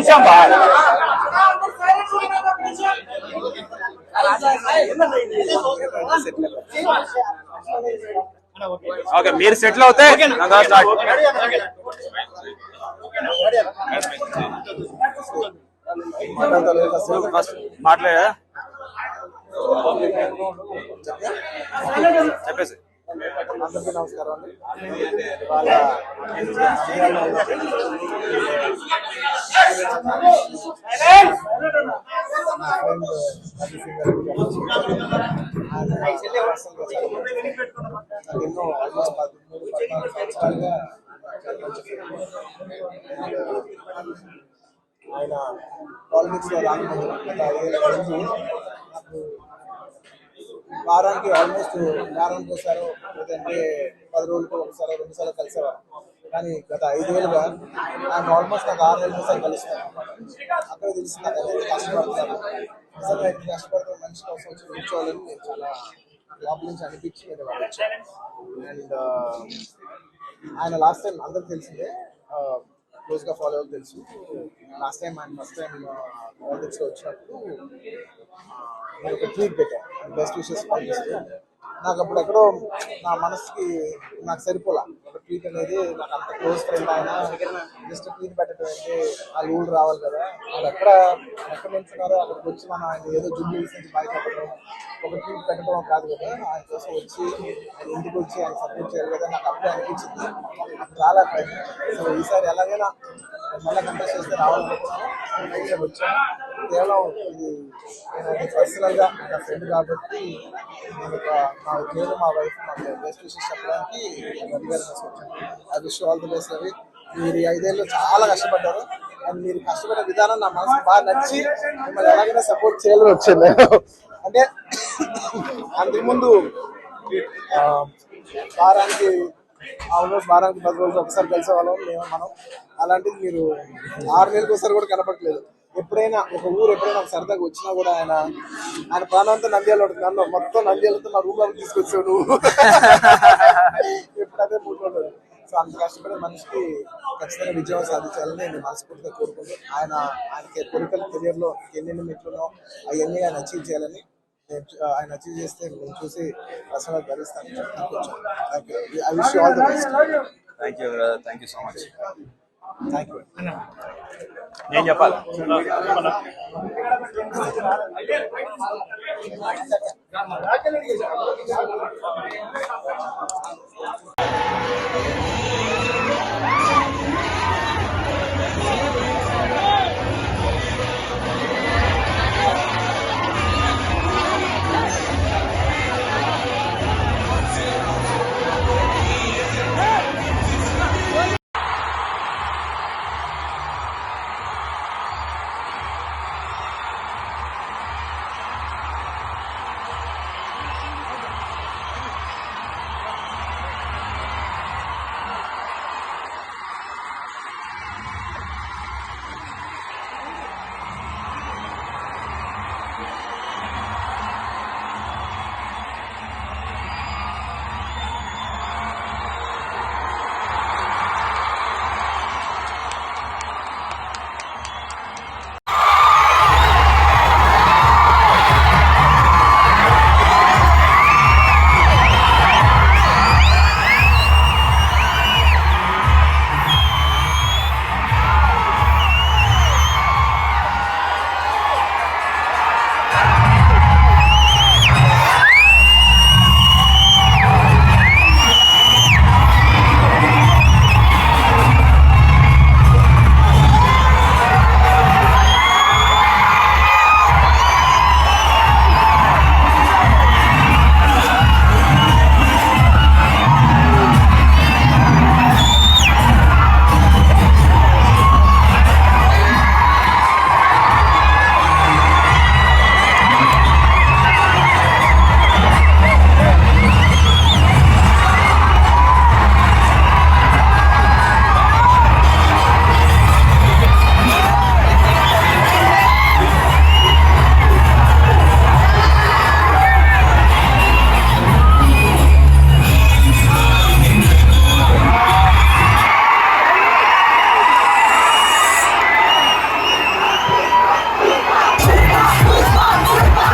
నిమిషం బా ఓకే మీరు సెటిల్ అవుతే స్టార్ట్ ఫస్ట్ మాట్లాడా చెప్పేసి అందరికీ నమస్కారం అండి. వాళ్ళ ఎన్నో ఆల్మోస్ట్ 13-14 సంవత్సరాలుగా ఆయన పాలిటిక్స్ లో రాకముందు గత 5 ఏళ్ళ నాకు వారానికి ఆల్మోస్ట్ వారానికి ఒకసారి లేదంటే 10 రోజులకు ఒకసారి 2 సార్లు కలిసేవారు. కానీ గత 5 ఏళ్ళుగా నాకు ఆల్మోస్ట్ నాకు 6 నెలలకు ఒకసారి కలుస్తాను. అక్కడ తెలిసి నాకు ఎంత కష్టపడతాను, నిజంగా ఎంత కష్టపడతాను మనిషి కోసం వచ్చి కూర్చోవాలని నేను చాలా లోపల నుంచి అనిపించి నేను వాళ్ళు వచ్చాను. అండ్ ఆయన లాస్ట్ టైం అందరికి తెలిసిందే, క్లోజ్గా ఫాలో అవ్వాలి తెలుసు. లాస్ట్ టైం ఆయన ఫస్ట్ టైం పాలిటిక్స్లో వచ్చినప్పుడు నేను ఒక ట్వీట్ పెట్టాను, బెస్ట్ విషెస్ పంపిస్తూ. నాకు అప్పుడు ఎక్కడో నా మనసుకి నాకు సరిపోలా. ఒక ట్వీట్ అనేది నాకు అంత క్లోజ్ ఫ్రెండ్ ఆయన జస్ట్ ట్వీట్ పెట్టడం అంటే ఆ ఊళ్ళు రావాలి కదా, వాళ్ళు ఎక్కడ నిల్చున్నారో అక్కడికి వచ్చి మనం ఆయన ఏదో జుబ్లీ నుంచి బయటపడడం ఒక ట్వీట్ పెట్టడం కాదు కదా, ఆయన కోసం వచ్చి ఆయన ఇంటికి వచ్చి ఆయన సపోర్ట్ చేయాలి కదా, నాకు అప్పుడే అనిపించింది. నాకు చాలా టైం. సో ఈసారి ఎలాగైనా మళ్ళీ కంటెస్ట్ చేస్తే రావాలనుకున్నాను, వచ్చాను. కేవలం ఇది నేను పర్సనల్గా నా ఫ్రెండ్ కాబట్టి నేను నేను మా వైఫ్ మాకు బెస్ట్ విషెస్ చెప్పడానికి వచ్చాను. I wish all the best Ravi. మీరు 5 ఏళ్ళు చాలా కష్టపడ్డారు అండ్ మీరు కష్టపడే విధానం నా మనసు బాగా నచ్చి మిమ్మల్ని ఎలాగైనా సపోర్ట్ చేయాలని వచ్చాను నేను. అంటే అంతకుముందు వారానికి ఆల్మోస్ట్ 10 రోజులు ఒకసారి కలిసే వాళ్ళం మనం. అలాంటిది మీరు 6 నెలలకు ఒకసారి కూడా కనపడట్లేదు. ఎప్పుడైనా ఒక ఊరు ఎప్పుడైనా ఒక సరదాగా వచ్చినా కూడా ఆయన ప్రాణంతో నంద్యాల నన్ను మొత్తం నంద్యాలతో నా రూమ్ లో తీసుకొచ్చావు నువ్వు. ఎప్పుడు అదే మూడు. సో అంత కష్టపడే మనిషికి ఖచ్చితంగా విజయం సాధించాలని నేను మనస్ఫూర్తిగా కోరుకుంటున్నాను. ఆయనకి పొలిటికల్ కెరియర్ లో ఎన్ని మెట్లునో అవన్నీ ఆయన అచీవ్ చేయాలని, ఆయన అచీవ్ చేస్తే నేను చూసి పర్సనల్గా భరిస్తాను. I wish you all the best. Thank you so much. Thank you. నేను చెప్పాలి